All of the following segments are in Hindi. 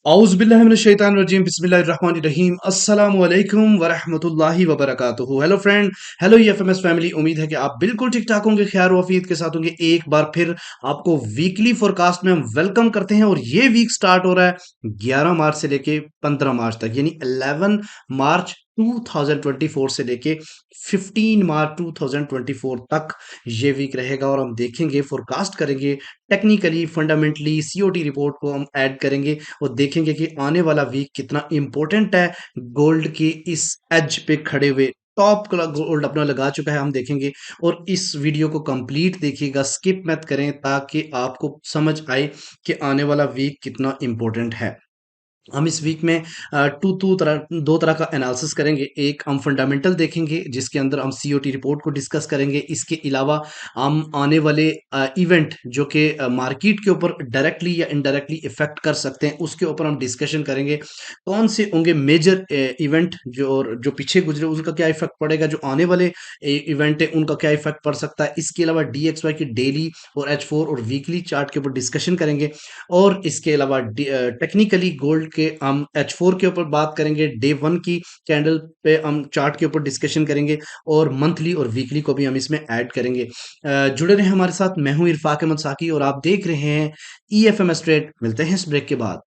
औज़ुबिल्लाहिमिनश्शैतानिर्रजीम बिस्मिल्लाहिर्रहमानिर्रहीम अस्सलामु अलैकुम वरहमतुल्लाहि वबरकातुहू। Hello friend, hello EFMS family. उम्मीद है कि आप बिल्कुल ठीक ठाक होंगे, खैर वफीयत के साथ होंगे। एक बार फिर आपको वीकली फोरकास्ट में हम वेलकम करते हैं और ये वीक स्टार्ट हो रहा है 11 मार्च से लेके 15 मार्च तक, यानी 11 मार्च 2024 से लेके 15 मार्च 2024 तक ये वीक रहेगा। और हम देखेंगे, फोरकास्ट करेंगे, टेक्निकली फंडामेंटली सीओटी रिपोर्ट को हम ऐड करेंगे और देखेंगे कि आने वाला वीक कितना इंपॉर्टेंट है। गोल्ड की इस एज पे खड़े हुए, टॉप का गोल्ड अपना लगा चुका है, हम देखेंगे। और इस वीडियो को कंप्लीट देखिएगा, स्किप मत करें, ताकि आपको समझ आए कि आने वाला वीक कितना इंपॉर्टेंट है। हम इस वीक में टू टू तरह दो तरह का एनालिसिस करेंगे। एक हम फंडामेंटल देखेंगे, जिसके अंदर हम सीओटी रिपोर्ट को डिस्कस करेंगे। इसके अलावा हम आने वाले इवेंट जो कि मार्केट के ऊपर डायरेक्टली या इनडायरेक्टली इफेक्ट कर सकते हैं, उसके ऊपर हम डिस्कशन करेंगे। कौन से होंगे मेजर इवेंट जो पीछे गुजरे, उनका क्या इफेक्ट पड़ेगा, जो आने वाले इवेंट है उनका क्या इफेक्ट पड़ सकता है। इसके अलावा DXY की डेली और H4 और वीकली चार्ट के ऊपर डिस्कशन करेंगे। और इसके अलावा टेक्निकली गोल्ड के हम H4 के ऊपर बात करेंगे, डे वन की कैंडल पे हम चार्ट के ऊपर डिस्कशन करेंगे। और मंथली और वीकली को भी हम इसमें ऐड करेंगे। जुड़े रहे हमारे साथ। मैं हूं इरफाक अहमद साकी और आप देख रहे हैं EFMS ट्रेड। मिलते हैं इस ब्रेक के बाद।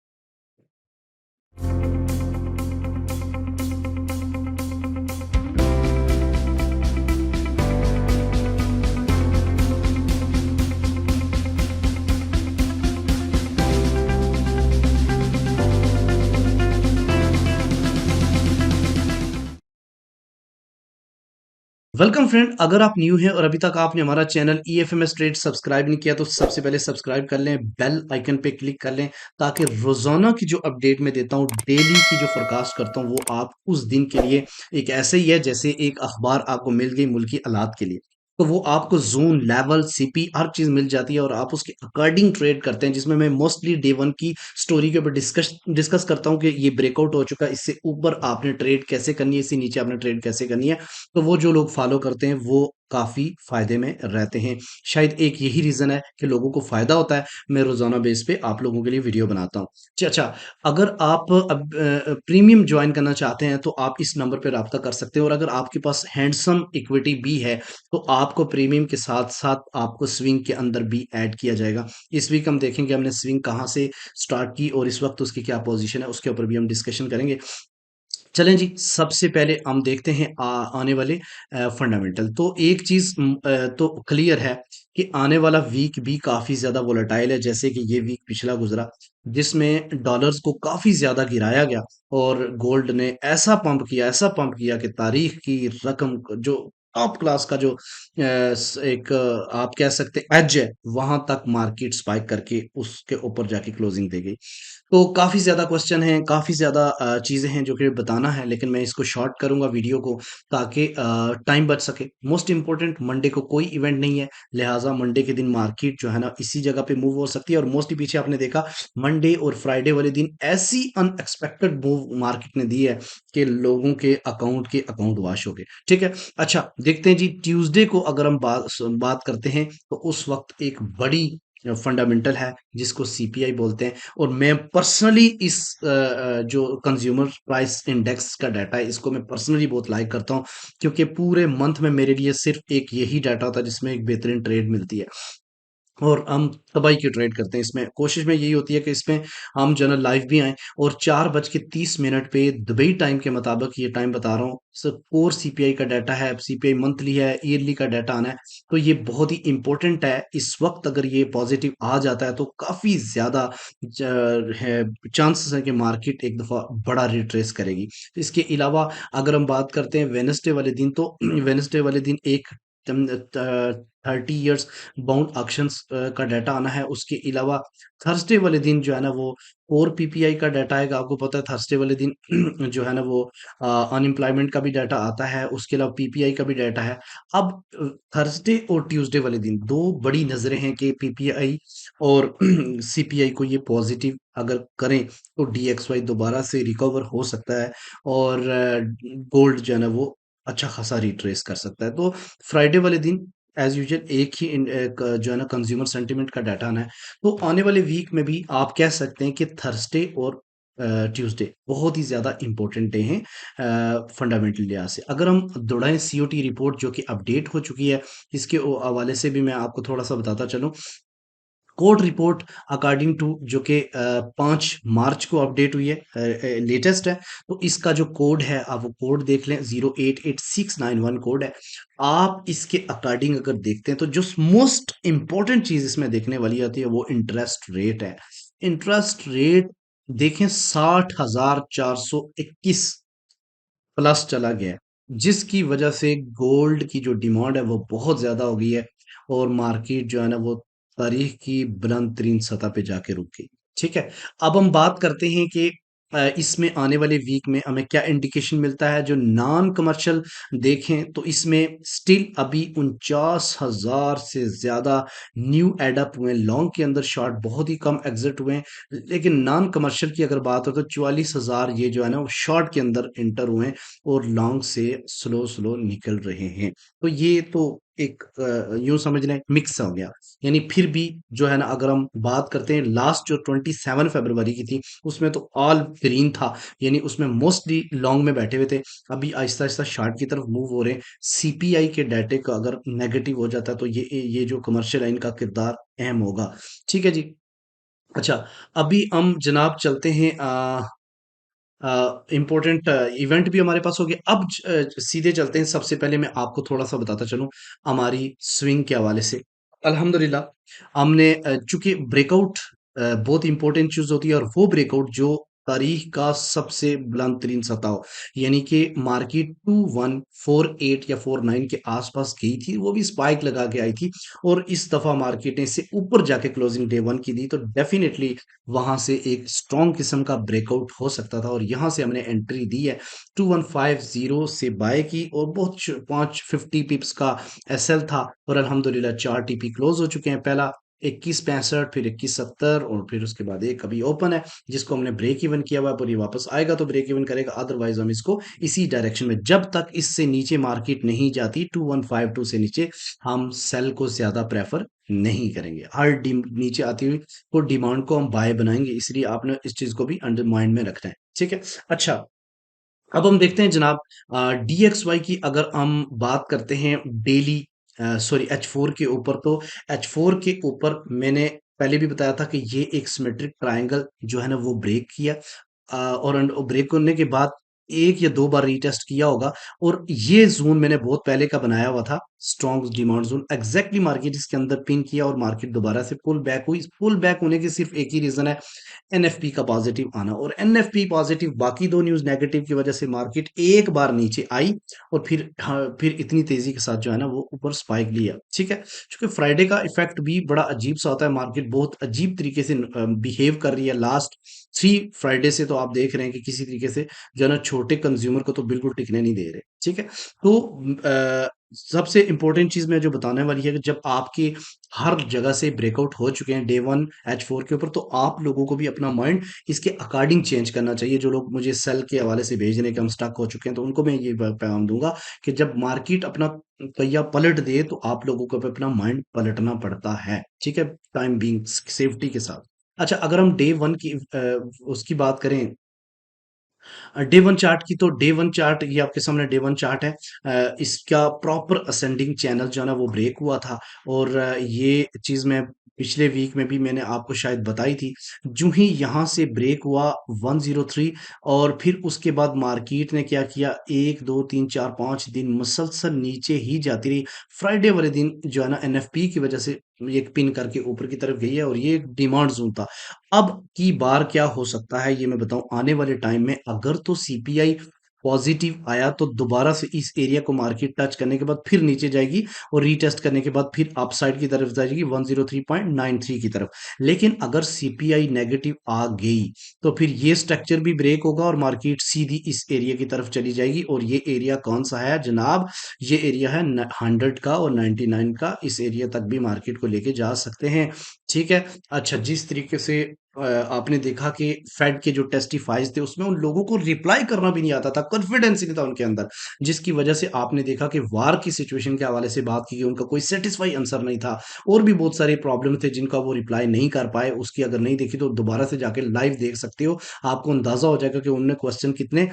वेलकम फ्रेंड, अगर आप न्यू हैं और अभी तक आपने हमारा चैनल EFMS ट्रेड सब्सक्राइब नहीं किया तो सबसे पहले सब्सक्राइब कर लें, बेल आइकन पे क्लिक कर लें, ताकि रोजाना की जो अपडेट मैं देता हूं, डेली की जो फोरकास्ट करता हूं, वो आप उस दिन के लिए एक ऐसे ही है जैसे एक अखबार आपको मिल गई मुल्की हालात के लिए। तो वो आपको जोन, लेवल, CP हर चीज मिल जाती है और आप उसके अकॉर्डिंग ट्रेड करते हैं, जिसमें मैं मोस्टली डे वन की स्टोरी के ऊपर डिस्कस करता हूं कि ये ब्रेकआउट हो चुका है, इससे ऊपर आपने ट्रेड कैसे करनी है, इससे नीचे आपने ट्रेड कैसे करनी है। तो वो जो लोग फॉलो करते हैं वो काफी फायदे में रहते हैं। शायद एक यही रीजन है कि लोगों को फायदा होता है। मैं रोजाना बेस पे आप लोगों के लिए वीडियो बनाता हूँ। अच्छा, अगर आप अब प्रीमियम ज्वाइन करना चाहते हैं तो आप इस नंबर पे राब्ता कर सकते हैं। और अगर आपके पास हैंडसम इक्विटी भी है तो आपको प्रीमियम के साथ साथ आपको स्विंग के अंदर भी ऐड किया जाएगा। इस वीक हम देखेंगे हमने स्विंग कहाँ से स्टार्ट की और इस वक्त उसकी क्या पोजीशन है, उसके ऊपर भी हम डिस्कशन करेंगे। चलें जी, सबसे पहले हम देखते हैं आने वाले फंडामेंटल। तो एक चीज तो क्लियर है कि आने वाला वीक भी काफी ज्यादा वोलेटाइल है, जैसे कि ये वीक पिछला गुजरा, जिसमें डॉलर्स को काफी ज्यादा गिराया गया और गोल्ड ने ऐसा पंप किया कि तारीख की रकम जो टॉप क्लास का जो एक आप कह सकते एज है, वहां तक मार्केट स्पाइक करके उसके ऊपर जाके क्लोजिंग दे गई। तो काफ़ी ज़्यादा क्वेश्चन हैं, काफ़ी ज़्यादा चीज़ें हैं जो कि बताना है, लेकिन मैं इसको शॉर्ट करूँगा वीडियो को, ताकि टाइम बच सके। मोस्ट इम्पोर्टेंट, मंडे को कोई इवेंट नहीं है, लिहाजा मंडे के दिन मार्केट जो है ना इसी जगह पे मूव हो सकती है। और मोस्टली पीछे आपने देखा मंडे और फ्राइडे वाले दिन ऐसी अनएक्सपेक्टेड मूव मार्केट ने दी है कि लोगों के अकाउंट वॉश हो गए। ठीक है, अच्छा देखते हैं जी। ट्यूसडे को अगर हम बात करते हैं तो उस वक्त एक बड़ी फंडामेंटल है जिसको CPI बोलते हैं। और मैं पर्सनली इस जो कंज्यूमर प्राइस इंडेक्स का डाटा है, इसको मैं पर्सनली बहुत लाइक करता हूं, क्योंकि पूरे मंथ में मेरे लिए सिर्फ एक यही डाटा होता है जिसमें एक बेहतरीन ट्रेड मिलती है। और हम तबाही की ट्रेड करते हैं। इसमें कोशिश में यही होती है कि इसमें हम जो है ना लाइव भी आएँ। और 4:30 पे दुबई टाइम के मुताबिक ये टाइम बता रहा हूँ, कोर CPI का डाटा है, CPI मंथली है, ईयरली का डाटा आना है। तो ये बहुत ही इंपॉर्टेंट है। इस वक्त अगर ये पॉजिटिव आ जाता है तो काफ़ी ज़्यादा है, चांसेस है कि मार्केट एक दफ़ा बड़ा रिट्रेस करेगी। इसके अलावा अगर हम बात करते हैं वेडनेसडे वाले दिन, तो वेडनेसडे वाले दिन एक 30 ईयर्स बाउंड ऑक्शंस का डाटा आना है। उसके अलावा थर्सडे वाले दिन जो है ना वो कोर PPI का डाटा आएगा। आपको पता है थर्सडे वाले दिन जो है ना वो अनएम्प्लॉयमेंट का भी डाटा आता है, उसके अलावा PPI का भी डाटा है। अब थर्सडे और ट्यूसडे वाले दिन दो बड़ी नज़रें हैं कि PPI और CPI को ये पॉजिटिव अगर करें तो DXY दोबारा से रिकवर हो सकता है। और गोल्ड जो है ना वो अच्छा खासा रिट्रेस कर सकता है। तो फ्राइडे वाले दिन एज यूजुअल एक ही जो है ना कंज्यूमर सेंटिमेंट का डाटा आना है। तो आने वाले वीक में भी आप कह सकते हैं कि थर्सडे और ट्यूसडे बहुत ही ज़्यादा इंपॉर्टेंट डे हैं फंडामेंटल लिहाज से। अगर हम दौड़ाएं सीओटी रिपोर्ट जो कि अपडेट हो चुकी है, इसके हवाले से भी मैं आपको थोड़ा सा बताता चलूं। कोर्ट रिपोर्ट अकॉर्डिंग टू जो कि 5 मार्च को अपडेट हुई है, लेटेस्ट है। तो इसका जो कोड है आप वो कोड देख लें, 088691 कोड है। आप इसके अकॉर्डिंग अगर देखते हैं तो जो मोस्ट इंपॉर्टेंट चीज इसमें देखने वाली आती है वो इंटरेस्ट रेट है। इंटरेस्ट रेट देखें 60,421 प्लस चला गया है, जिसकी वजह से गोल्ड की जो डिमांड है वो बहुत ज्यादा हो गई है और मार्केट जो है ना वो तारीख की बुलंद तरीन सतह पे जाके रुक गई। ठीक है। अब हम बात करते हैं कि इसमें आने वाले वीक में हमें क्या इंडिकेशन मिलता है। जो नॉन कमर्शियल देखें तो इसमें स्टिल अभी 49,000 से ज्यादा न्यू एडअप हुए हैं। लॉन्ग के अंदर शॉर्ट बहुत ही कम एग्जिट हुए हैं, लेकिन नॉन कमर्शियल की अगर बात हो तो 44,000 ये जो है ना वो शॉर्ट के अंदर इंटर हुए हैं और लॉन्ग से स्लो स्लो निकल रहे हैं। तो ये तो एक यूं समझ लें मिक्स हो गया। यानी फिर भी जो है ना अगर हम बात करते हैं लास्ट जो 27 फरवरी की थी उसमें तो ऑल ग्रीन था, यानी उसमें मोस्टली लॉन्ग में बैठे हुए थे। अभी आहिस्ता आहिस्ता शार्ट की तरफ मूव हो रहे हैं। सीपीआई के डाटे का अगर नेगेटिव हो जाता है तो ये जो कमर्शियल है इनका किरदार अहम होगा। ठीक है जी। अच्छा, अभी हम जनाब चलते हैं इम्पोर्टेंट इवेंट भी हमारे पास हो गया। अब सीधे चलते हैं। सबसे पहले मैं आपको थोड़ा सा बताता चलूं हमारी स्विंग के हवाले से। अल्हम्दुलिल्लाह हमने चूंकि ब्रेकआउट बहुत इंपॉर्टेंट चीज होती है और वो ब्रेकआउट जो तारीख का सबसे बुलंद तरीन सतह हो, यानी कि मार्केट 2148 या 49 के आसपास गई थी, वो भी स्पाइक लगा के आई थी और इस दफा मार्केट ने इससे ऊपर जाके क्लोजिंग डे वन की दी। तो डेफिनेटली वहां से एक स्ट्रॉन्ग किस्म का ब्रेकआउट हो सकता था और यहां से हमने एंट्री दी है। 2150 से बाय की और बहुत 550 पिप्स का एसएल था और अल्हम्दुलिल्लाह 4 टीपी क्लोज हो चुके हैं। पहला 2165, फिर 2170 और फिर उसके बाद एक अभी ओपन है जिसको हमने ब्रेक इवन किया हुआ है। पर ये वापस आएगा तो ब्रेक इवन करेगा, अदरवाइज हम इसको इसी डायरेक्शन में जब तक इससे नीचे मार्केट नहीं जाती 2152 से नीचे हम सेल को ज्यादा प्रेफर नहीं करेंगे। हर नीचे आती हुई को डिमांड को हम बाय बनाएंगे, इसलिए आपने इस चीज को भी अंडर माइंड में रखना है। ठीक है। अच्छा, अब हम देखते हैं जनाब DXY की अगर हम बात करते हैं डेली, सॉरी H4 के ऊपर, तो H4 के ऊपर मैंने पहले भी बताया था कि ये एक सिमेट्रिक ट्रायंगल जो है ना वो ब्रेक किया और ब्रेक करने के बाद एक या दो बार रीटेस्ट किया होगा और ये जोन मैंने बहुत पहले का बनाया हुआ था strong demand zone. Exactly market इसके अंदर पिन किया और मार्केट दोबारा से पुल बैक हुई। पुल बैक होने की सिर्फ एक ही रीजन है, एनएफपी का पॉजिटिव आना, और एनएफपी पॉजिटिव बाकी दो न्यूज नेगेटिव की वजह से मार्केट एक बार नीचे आई और फिर हाँ, फिर इतनी तेजी के साथ जो है ना वो ऊपर स्पाइक लिया। ठीक है। क्योंकि फ्राइडे का इफेक्ट भी बड़ा अजीब सा होता है, मार्केट बहुत अजीब तरीके से बिहेव कर रही है लास्ट 3 फ्राइडे से। तो आप देख रहे हैं कि किसी तरीके से जो है ना छोटे कंज्यूमर को तो बिल्कुल टिकने नहीं दे रहे। ठीक है। तो सबसे इंपॉर्टेंट चीज मैं जो बताने वाली है कि जब आपके हर जगह से ब्रेकआउट हो चुके हैं डे 1 H4 के ऊपर, तो आप लोगों को भी अपना माइंड इसके अकॉर्डिंग चेंज करना चाहिए। जो लोग मुझे सेल के हवाले से भेज रहे हैं कि हम स्टक हो चुके हैं, तो उनको मैं ये पैगाम दूंगा कि जब मार्केट अपना पहिया पलट दे तो आप लोगों को भी अपना माइंड पलटना पड़ता है। ठीक है, टाइम बीइंग सेफ्टी के साथ। अच्छा, अगर हम डे 1 की उसकी बात करें, डे 1 चार्ट की, तो डे 1 चार्ट ये आपके सामने डे 1 चार्ट है। इसका प्रॉपर असेंडिंग चैनल जो है ना वो ब्रेक हुआ था और ये चीज मैं पिछले वीक में भी मैंने आपको शायद बताई थी। जो ही यहाँ से ब्रेक हुआ 103 और फिर उसके बाद मार्केट ने क्या किया, 1 2 3 4 5 दिन मुसलसल नीचे ही जाती रही। फ्राइडे वाले दिन जो है ना एनएफपी की वजह से एक पिन करके ऊपर की तरफ गई है और ये एक डिमांड जोन था। अब की बार क्या हो सकता है ये मैं बताऊं, आने वाले टाइम में अगर तो सीपीआई पॉजिटिव आया तो दोबारा से इस एरिया को मार्केट टच करने के बाद फिर नीचे जाएगी और रीटेस्ट करने के बाद फिर अपसाइड की तरफ जाएगी 103.93 की तरफ। लेकिन अगर सीपीआई नेगेटिव आ गई तो फिर ये स्ट्रक्चर भी ब्रेक होगा और मार्केट सीधी इस एरिया की तरफ चली जाएगी। और ये एरिया कौन सा है जनाब, ये एरिया है 100 का और 99 का। इस एरिया तक भी मार्केट को लेके जा सकते हैं। ठीक है। अच्छा, जिस तरीके से आपने देखा कि फेड के जो टेस्टिफाइज थे उसमें उन लोगों को रिप्लाई करना भी नहीं आता था, कॉन्फिडेंस ही नहीं था उनके अंदर, जिसकी वजह से आपने देखा कि वार की सिचुएशन के हवाले से बात की कि उनका कोई सेटिस्फाई आंसर नहीं था, और भी बहुत सारे प्रॉब्लम थे जिनका वो रिप्लाई नहीं कर पाए। उसकी अगर नहीं देखी तो दोबारा से जाके लाइव देख सकते हो, आपको अंदाजा हो जाएगा कि उनने क्वेश्चन कितने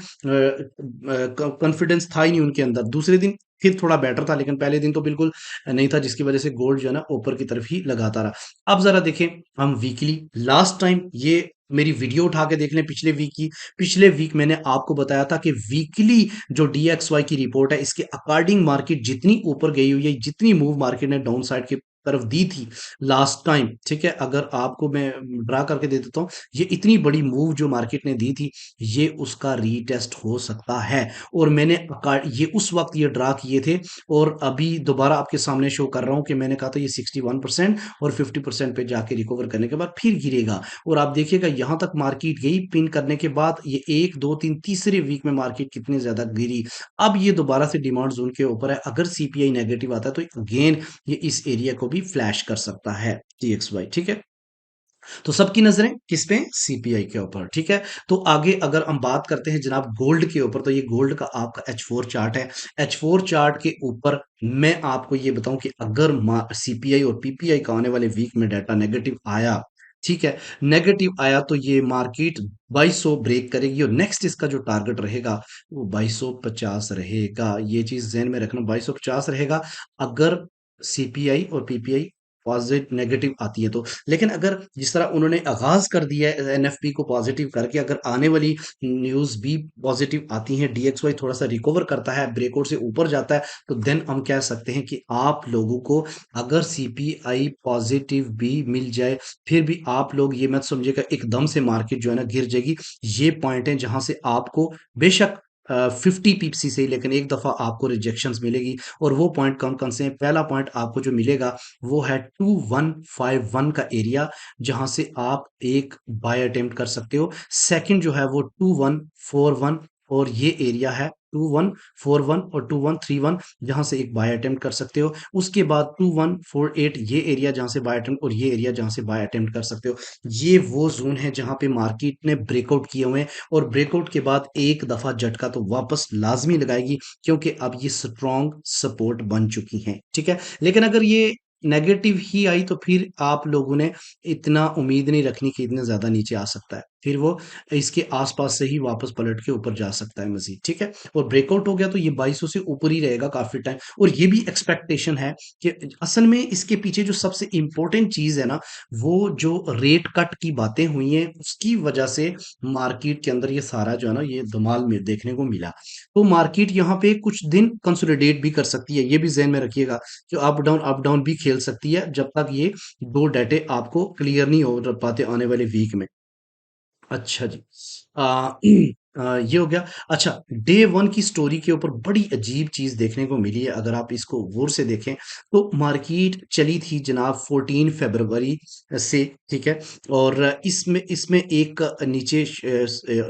कॉन्फिडेंस था ही नहीं उनके अंदर। दूसरे दिन फिर थोड़ा बेटर था, लेकिन पहले दिन तो बिल्कुल नहीं था, जिसकी वजह से गोल्ड जो है ना ऊपर की तरफ ही लगाता रहा। अब जरा देखें हम वीकली, लास्ट टाइम ये मेरी वीडियो उठा के देख लें पिछले वीक की। पिछले वीक मैंने आपको बताया था कि वीकली जो DXY की रिपोर्ट है, इसके अकॉर्डिंग मार्केट जितनी ऊपर गई हुई है, जितनी मूव मार्केट ने डाउन साइड की तरफ दी थी लास्ट टाइम, ठीक है, अगर आपको मैं ड्रा करके दे देता हूं, ये इतनी बड़ी मूव जो मार्केट ने दी थी, ये उसका रीटेस्ट हो सकता है। और मैंने ये उस वक्त ये ड्रा किए थे, और अभी दोबारा आपके सामने शो कर रहा हूं कि मैंने कहा था ये 61% और 50% पे जाके रिकवर करने के बाद फिर गिरेगा। और आप देखिएगा यहां तक मार्केट गई पिन करने के बाद, ये एक दो तीन तीसरे वीक में मार्केट कितनी ज्यादा गिरी। अब ये दोबारा से डिमांड जोन के ऊपर है, अगर CPI नेगेटिव आता है तो अगेन ये इस एरिया को भी फ्लैश कर सकता है DXY, ठीक है। तो सबकी नजरें किस पे? CPI के ऊपर, ठीक है। तो आगे अगर हम बात करते हैं जनाब गोल्ड के ऊपर, तो ये गोल्ड का आपका H4 चार्ट है। H4 चार्ट के ऊपर मैं आपको ये बताऊं कि अगर CPI और PPI का आने वाले वीक में डाटा नेगेटिव आया, ठीक है, नेगेटिव आया, तो ये मार्केट 2200 ब्रेक करेगी, और नेक्स्ट इसका जो टारगेट रहेगा वो 2250 रहेगा। ये चीज जहन में रखना, 2250 रहेगा अगर CPI और PPI पॉजिटिव नेगेटिव आती है तो। लेकिन अगर जिस तरह उन्होंने आगाज कर दिया है NFP को पॉजिटिव करके, अगर आने वाली न्यूज भी पॉजिटिव आती है, DXY थोड़ा सा रिकवर करता है, ब्रेकआउट से ऊपर जाता है, तो देन हम कह सकते हैं कि आप लोगों को अगर CPI पॉजिटिव भी मिल जाए, फिर भी आप लोग ये मत समझिएगा एकदम से मार्केट जो है ना गिर जाएगी। ये पॉइंट है जहां से आपको बेशक 50 पिप्सी से ही, लेकिन एक दफा आपको रिजेक्शंस मिलेगी। और वो पॉइंट कौन कौन से हैं? पहला पॉइंट आपको जो मिलेगा वो है 2151 का एरिया, जहां से आप एक बाय अटेम्प्ट कर सकते हो। सेकंड जो है वो 2141, और ये एरिया है 2141 और 2131, जहां से एक बाय अटेम्प्ट कर सकते हो। उसके बाद 2148, ये एरिया जहां से बाय अटेम्प्ट, और ये एरिया जहां से बाय अटेम्प्ट कर सकते हो। ये वो जोन है जहां पे मार्केट ने ब्रेकआउट किए हुए हैं, और ब्रेकआउट के बाद एक दफा झटका तो वापस लाजमी लगाएगी, क्योंकि अब ये स्ट्रॉन्ग सपोर्ट बन चुकी हैं, ठीक है। लेकिन अगर ये नेगेटिव ही आई तो फिर आप लोगों ने इतना उम्मीद नहीं रखनी कि इतने ज्यादा नीचे आ सकता है, फिर वो इसके आसपास से ही वापस पलट के ऊपर जा सकता है मजीद, ठीक है। और ब्रेकआउट हो गया तो ये 2200 से ऊपर ही रहेगा काफी टाइम। और ये भी एक्सपेक्टेशन है कि असल में इसके पीछे जो सबसे इंपॉर्टेंट चीज है ना, वो जो रेट कट की बातें हुई हैं उसकी वजह से मार्केट के अंदर ये सारा जो है ना ये धमाल में देखने को मिला। तो मार्केट यहाँ पे कुछ दिन कंसोलिडेट भी कर सकती है, ये भी जहन में रखिएगा, जो अप डाउन भी खेल सकती है, जब तक ये दो डाटे आपको क्लियर नहीं हो पाते आने वाले वीक में। अच्छा जी। आ, ये हो गया। अच्छा, डे वन की स्टोरी के ऊपर बड़ी अजीब चीज देखने को मिली है, अगर आप इसको गौर से देखें तो मार्केट चली थी जनाब 14 फरवरी से, ठीक है। और इसमें इसमें एक नीचे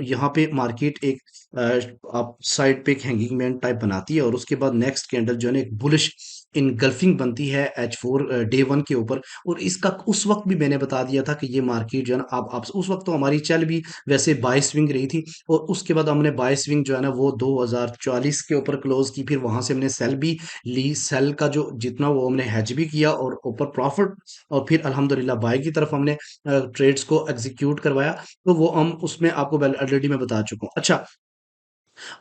यहाँ पे मार्केट एक आप साइड पे एक हैंगिंग मैन टाइप बनाती है, और उसके बाद नेक्स्ट कैंडल जो है ना एक बुलिश इनगल्फिंग बनती है H4 डे वन के ऊपर। और इसका उस वक्त भी मैंने बता दिया था कि ये मार्केट जो है ना, आप उस वक्त तो हमारी चल भी वैसे बाय स्विंग रही थी, और उसके बाद हमने बाय स्विंग जो है ना वो 2040 के ऊपर क्लोज की, फिर वहां से हमने सेल भी ली, सेल का जो जितना वो हमने हेज भी किया और ऊपर प्रॉफिट, और फिर अल्हम्दुलिल्लाह बाय की तरफ हमने ट्रेड्स को एग्जीक्यूट करवाया। तो वो हम उसमें आपको ऑलरेडी मैं बता चुका हूँ। अच्छा,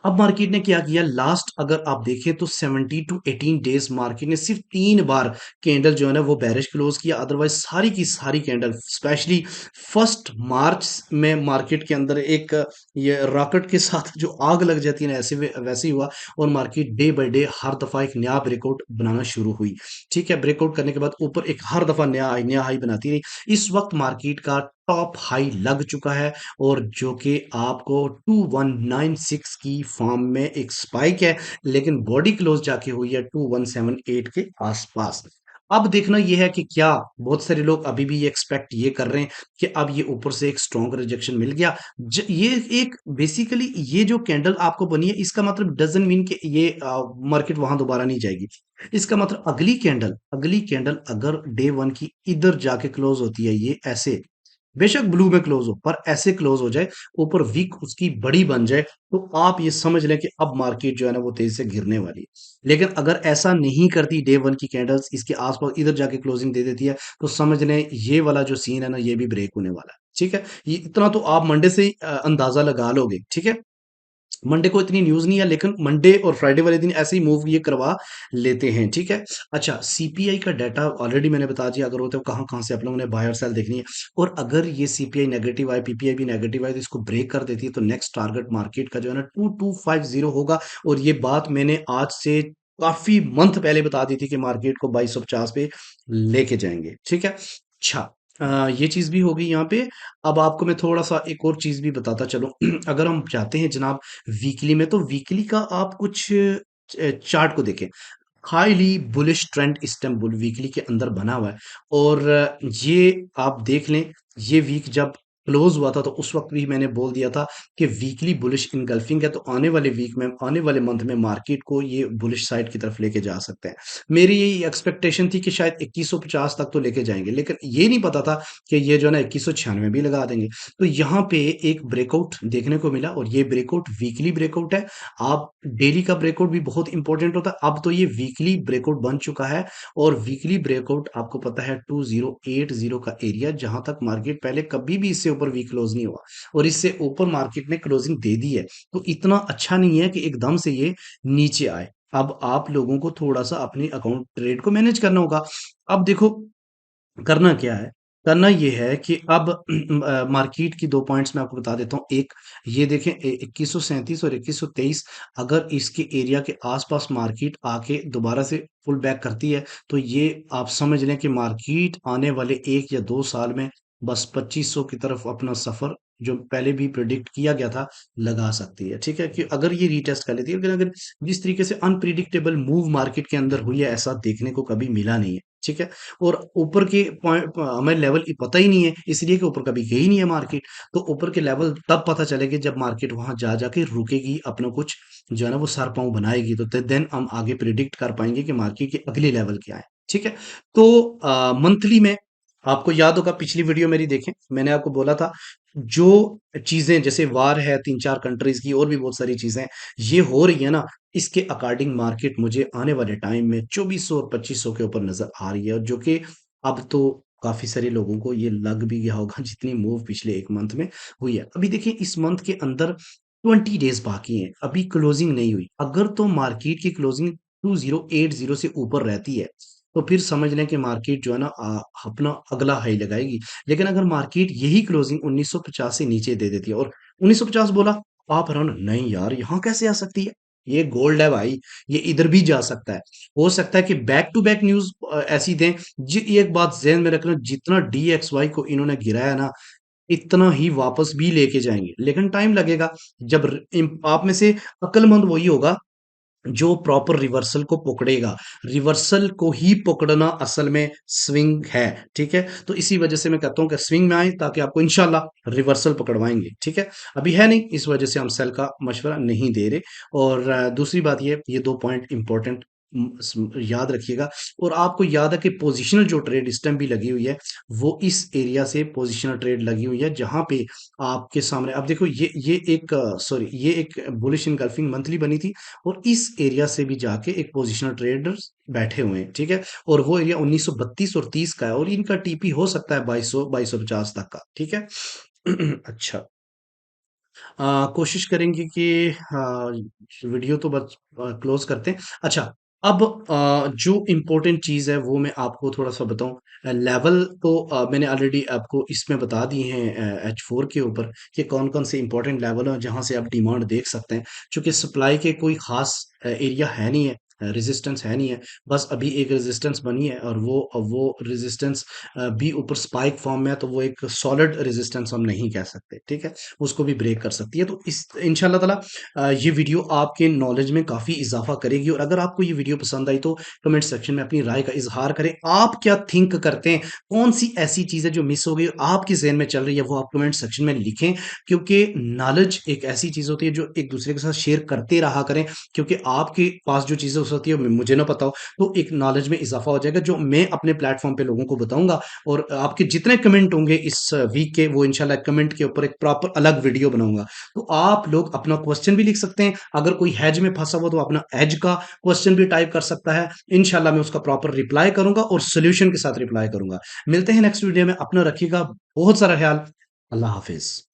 अब मार्केट ने क्या किया लास्ट, अगर आप देखें तो 17 to 18 डेज मार्केट ने सिर्फ 3 बार कैंडल जो है ना वो बैरिश क्लोज किया, अदरवाइज सारी की सारी कैंडल, स्पेशली 1 मार्च में मार्केट के अंदर एक ये रॉकेट के साथ जो आग लग जाती है ना, ऐसे वैसे ही हुआ। और मार्केट डे बाय डे हर दफा एक नया ब्रेकआउट बनाना शुरू हुई, ठीक है। ब्रेकआउट करने के बाद ऊपर एक हर दफा नया हाई बनाती रही। इस वक्त मार्केट का टॉप हाई लग चुका है, और जो कि आपको 2196 की फॉर्म में एक स्पाइक है, लेकिन बॉडी क्लोज जाके हुई है 2178 के आसपास। अब देखना यह है कि क्या बहुत सारे लोग अभी भी ये एक्सपेक्ट ये कर रहे हैं कि अब ये ऊपर से एक स्ट्रॉन्ग रिजेक्शन मिल गया। ये एक बेसिकली ये जो कैंडल आपको बनी है, इसका मतलब डजंट मीन कि ये मार्केट वहां दोबारा नहीं जाएगी। इसका मतलब अगली कैंडल अगर डे वन की इधर जाके क्लोज होती है, ये ऐसे, बेशक ब्लू में क्लोज हो, पर ऐसे क्लोज हो जाए, ऊपर वीक उसकी बड़ी बन जाए, तो आप ये समझ लें कि अब मार्केट जो है ना वो तेजी से गिरने वाली है। लेकिन अगर ऐसा नहीं करती डे वन की कैंडल्स, इसके आसपास इधर जाके क्लोजिंग दे देती है, तो समझ लें ये वाला जो सीन है ना ये भी ब्रेक होने वाला है। ठीक है, ये इतना तो आप मंडे से ही अंदाजा लगा लोगे। ठीक है, मंडे को इतनी न्यूज़ नहीं है, लेकिन मंडे और फ्राइडे वाले दिन ऐसे ही मूव ये करवा लेते हैं। ठीक है? अच्छा, सीपीआई का डाटा ऑलरेडी मैंने बता दिया, अगर हो तो कहाँ-कहाँ से आप लोगों ने बाय और सेल देखनी है। और अगर ये सीपीआई नेगेटिव आए, पीपीआई भी नेगेटिव आए, तो इसको ब्रेक कर देती है, तो नेक्स्ट टारगेट मार्केट का जो है ना 2250 होगा। और ये बात मैंने आज से काफ़ी मंथ पहले बता दी थी कि मार्केट को 2250 पे लेके जाएँगे। ठीक है? अच्छा, ये चीज़ भी हो गई यहाँ पे। अब आपको मैं थोड़ा-सा एक और चीज़ भी बताता चलूँ। अगर हम चाहते हैं जनाब वीकली में, तो वीकली का आप कुछ चार्ट को देखें। हाईली बुलिश ट्रेंड इस टाइम बुल वीकली के अंदर बना हुआ है। और ये आप देख लें, ये वीक जब क्लोज हुआ था तो उस वक्त भी मैंने बोल दिया था कि वीकली बुलिश इनगल्फिंग है, तो आने वाले वीक में, आने वाले मंथ में मार्केट को ये बुलिश साइड की तरफ लेके जा सकते हैं। मेरी यही एक्सपेक्टेशन थी कि शायद 2150 तक तो लेके जाएंगे, लेकिन ये नहीं पता था कि ये जो है ना 2196 भी लगा देंगे। तो यहाँ पे एक ब्रेकआउट देखने को मिला, और ये ब्रेकआउट वीकली ब्रेकआउट है। आप डेली का ब्रेकआउट भी बहुत इंपॉर्टेंट होता है, अब तो ये वीकली ब्रेकआउट बन चुका है। और वीकली ब्रेकआउट आपको पता है 2080 का एरिया, जहां तक मार्केट पहले कभी भी इससे ऊपर वीक क्लोज नहीं हुआ, और इससे ऊपर मार्केट ने क्लोजिंग दे दी है। तो इतना अच्छा नहीं है कि एकदम से ये नीचे आए। अब आप लोगों को थोड़ा सा अपनी अकाउंट ट्रेड को मैनेज करना होगा। अब देखो, करना क्या है? करना ये है कि अब मार्केट की 2 पॉइंट्स मैं आपको बता देता हूँ। एक, ये देखें 2137 और 2123, अगर इसके एरिया के आस-पास मार्केट आके दोबारा से पुल बैक करती है, तो ये आप समझ लें कि मार्केट आने वाले 1 या 2 साल में बस 2500 की तरफ अपना सफ़र, जो पहले भी प्रेडिक्ट किया गया था, लगा सकती है। ठीक है? कि अगर ये रीटेस्ट कर लेती है, लेकिन अगर जिस तरीके से अनप्रेडिक्टेबल मूव मार्केट के अंदर हुई है, ऐसा देखने को कभी मिला नहीं है। ठीक है? और ऊपर के पॉइंट हमें लेवल पता ही नहीं है, इसलिए कि ऊपर कभी गई नहीं है मार्केट। तो ऊपर के लेवल तब पता चलेंगे जब मार्केट वहां जा जाके रुकेगी, अपना कुछ जो है ना वो सर पांव बनाएगी, तो देन हम आगे प्रिडिक्ट कर पाएंगे कि मार्केट के अगले लेवल क्या है। ठीक है? तो मंथली में आपको याद होगा, पिछली वीडियो मेरी देखें, मैंने आपको बोला था जो चीजें जैसे वार है 3-4 कंट्रीज की, और भी बहुत सारी चीजें ये हो रही है ना, इसके अकॉर्डिंग मार्केट मुझे आने वाले टाइम में 2400 और 2500 के ऊपर नजर आ रही है, और जो कि अब तो काफी सारे लोगों को ये लग भी गया होगा, जितनी मूव पिछले एक मंथ में हुई है। अभी देखिए, इस मंथ के अंदर 20 डेज बाकी हैं, अभी क्लोजिंग नहीं हुई। अगर तो मार्केट की क्लोजिंग 2080 से ऊपर रहती है, तो फिर समझ लें कि मार्केट जो है ना अपना अगला हाई लगाएगी। लेकिन अगर मार्केट यही क्लोजिंग 1950 से नीचे दे देती है, और 1950 बोला, आप हैरान, नहीं यार यहाँ कैसे आ सकती है, ये गोल्ड है भाई, ये इधर भी जा सकता है। हो सकता है कि बैक टू बैक न्यूज ऐसी दें। जी, एक बात ज़हन में रखना, जितना DXY को इन्होंने गिराया ना, इतना ही वापस भी लेके जाएंगे, लेकिन टाइम लगेगा। जब आप में से अक्लमंद वही होगा जो प्रॉपर रिवर्सल को पकड़ेगा। रिवर्सल को ही पकड़ना असल में स्विंग है। ठीक है? तो इसी वजह से मैं कहता हूँ कि स्विंग में आए, ताकि आपको इंशाल्लाह रिवर्सल पकड़वाएंगे। ठीक है? अभी है नहीं, इस वजह से हम सेल का मशवरा नहीं दे रहे। और दूसरी बात ये 2 पॉइंट इंपॉर्टेंट याद रखिएगा। और आपको याद है कि पोजिशनल जो ट्रेड इस टाइम भी लगी हुई है, वो इस एरिया से पोजिशनल ट्रेड लगी हुई है, जहां पे आपके सामने, अब देखो, ये एक सॉरी, ये एक बुलिश इनगल्फिंग मंथली बनी थी, और इस एरिया से भी जाके एक पोजिशनल ट्रेडर्स बैठे हुए हैं। ठीक है? और वो एरिया 1932 और 30 का है, और इनका टीपी हो सकता है 2250 तक का। ठीक है? अच्छा, कोशिश करेंगे कि वीडियो तो बस क्लोज करते हैं। अच्छा, अब जो इम्पोर्टेंट चीज़ है वो मैं आपको थोड़ा सा बताऊं। लेवल तो मैंने ऑलरेडी आपको इसमें बता दिए हैं, H4 के ऊपर, कि कौन कौन से इंपॉर्टेंट लेवल हैं जहां से आप डिमांड देख सकते हैं। चूंकि सप्लाई के कोई खास एरिया है नहीं है, रेजिस्टेंस है नहीं है, बस अभी एक रेजिस्टेंस बनी है, और वो रेजिस्टेंस भी ऊपर स्पाइक फॉर्म में है, तो वो एक सॉलिड रेजिस्टेंस हम नहीं कह सकते। ठीक है? उसको भी ब्रेक कर सकती है। तो इस इंशाल्लाह ताला ये वीडियो आपके नॉलेज में काफ़ी इजाफा करेगी। और अगर आपको ये वीडियो पसंद आई, तो कमेंट सेक्शन में अपनी राय का इजहार करें। आप क्या थिंक करते हैं, कौन सी ऐसी चीज़ है जो मिस हो गई और आपके जहन में चल रही है, वो आप कमेंट सेक्शन में लिखें। क्योंकि नॉलेज एक ऐसी चीज़ होती है जो एक दूसरे के साथ शेयर करते रहा करें, क्योंकि आपके पास जो चीज़ें हो सकती है मुझे ना पता हो, तो एक नॉलेज में इज़ाफ़ा हो जाएगा जो मैं अपने प्लेटफ़ॉर्म पे लोगों को बताऊँगा और आपके जितने कमेंट होंगे इस वीक के वो इंशाल्लाह कमेंट के ऊपर एक प्रॉपर अलग वीडियो बनाऊँगा। तो आप लोग अपना क्वेश्चन भी लिख सकते हैं, अगर कोई हैज में फँसा हुआ तो अपना हैज का क्वेश्चन भी टाइप कर सकता है। इंशाल्लाह मैं उसका प्रॉपर रिप्लाई करूँगा और सॉल्यूशन के साथ रिप्लाई करूँगा। मिलते हैं नेक्स्ट वीडियो में, अपना रखिएगा बहुत सारा ख़्याल। अल्लाह हाफ़िज़।